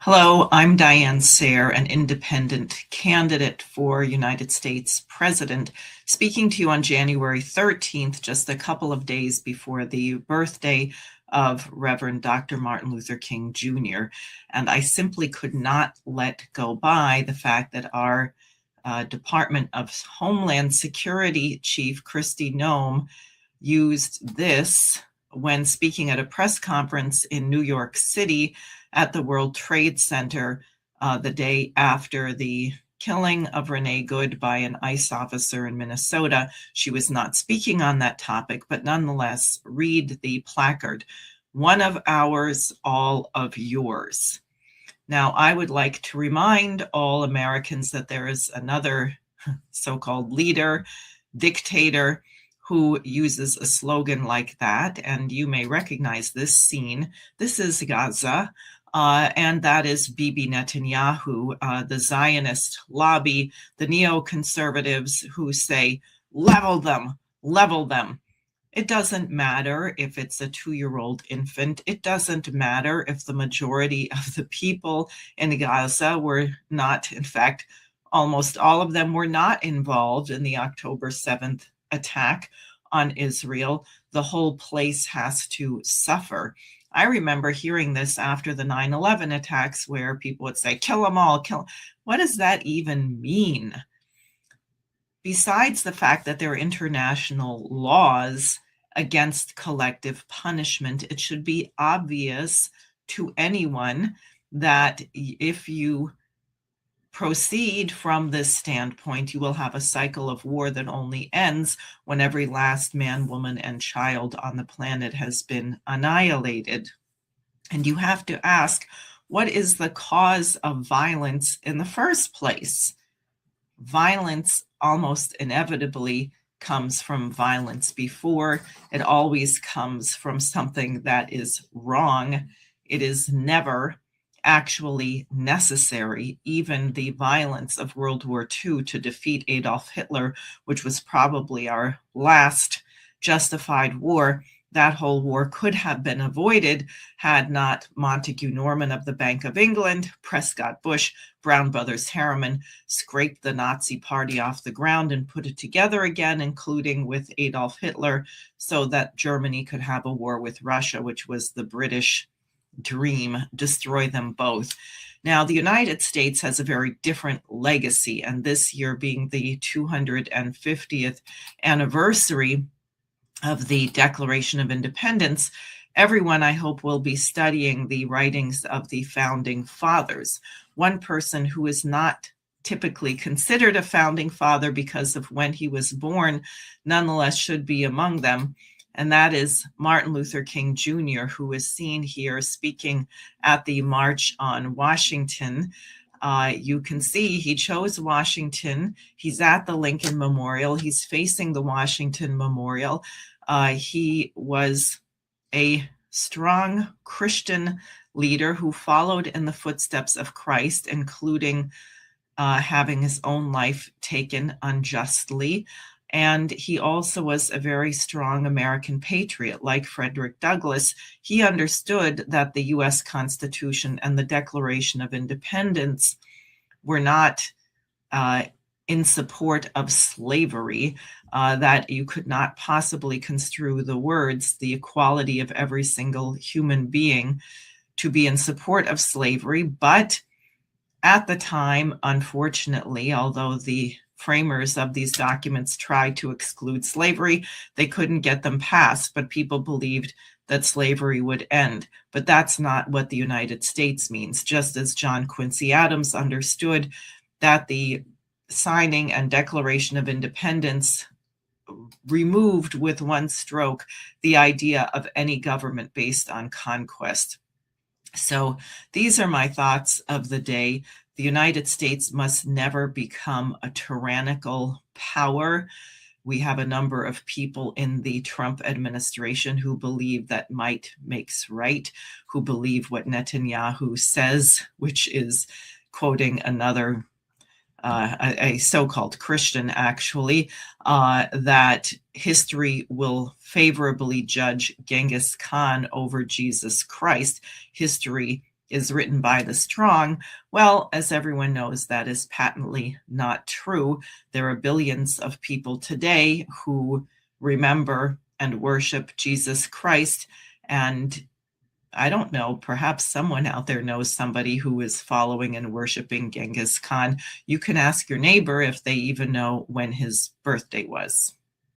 Hello, I'm Diane, Sare, an independent candidate for United States President, speaking to you on January 13th, just a couple of days before the birthday of Reverend Dr. Martin Luther King Jr. And I simply could not let go by the fact that our Department of Homeland Security Chief Kristie Noem used this when speaking at a press conference in New York City at the World Trade Center the day after the killing of Renee Good by an ICE officer in Minnesota. She was not speaking on that topic, but nonetheless, read the placard, "One of ours, all of yours." Now, I would like to remind all Americans that there is another so-called leader, dictator, who uses a slogan like that, and you may recognize this scene. This is Gaza, and that is Bibi Netanyahu, the Zionist lobby, the neoconservatives who say, level them, level them. It doesn't matter if it's a 2-year-old infant. It doesn't matter if the majority of the people in Gaza were not, in fact, almost all of them were not involved in the October 7th attack on Israel. The whole place has to suffer. I remember hearing this after the 9/11 attacks where people would say, kill them all, kill. What does that even mean? Besides the fact that there are international laws against collective punishment, it should be obvious to anyone that if you proceed from this standpoint, you will have a cycle of war that only ends when every last man, woman, and child on the planet has been annihilated. And you have to ask, what is the cause of violence in the first place? Violence almost inevitably comes from violence before. It always comes from something that is wrong. It is never actually necessary. Even the violence of World War II to defeat Adolf Hitler, which was probably our last justified war, that whole war could have been avoided had not Montague Norman of the Bank of England, Prescott Bush, Brown Brothers Harriman scraped the Nazi party off the ground and put it together again, including with Adolf Hitler, so that Germany could have a war with Russia, which was the British dream, destroy them both. Now, the United States has a very different legacy, and this year being the 250th anniversary of the Declaration of Independence, everyone, I hope, will be studying the writings of the founding fathers. One person who is not typically considered a founding father because of when he was born, nonetheless should be among them, and that is Martin Luther King Jr., who is seen here speaking at the March on Washington. You can see he chose Washington. He's at the Lincoln Memorial. He's facing the Washington Memorial. He was a strong Christian leader who followed in the footsteps of Christ, including having his own life taken unjustly. And he also was a very strong American patriot. Like Frederick Douglass, he understood that the U.S. Constitution and the Declaration of Independence were not in support of slavery, that you could not possibly construe the words, the equality of every single human being, to be in support of slavery. But at the time, unfortunately, although the framers of these documents tried to exclude slavery, they couldn't get them passed, but people believed that slavery would end. But that's not what the United States means, just as John Quincy Adams understood that the signing and Declaration of Independence removed with one stroke the idea of any government based on conquest. So these are my thoughts of the day. The United States must never become a tyrannical power. We have a number of people in the Trump administration who believe that might makes right, who believe what Netanyahu says, which is quoting another a so-called Christian, actually, that history will favorably judge Ghengis Khan over Jesus Christ. History is written by the strong. Well, as everyone knows, that is patently not true. There are billions of people today who remember and worship Jesus Christ. And I don't know, perhaps someone out there knows somebody who is following and worshiping Genghis Khan. You can ask your neighbor if they even know when his birthday was.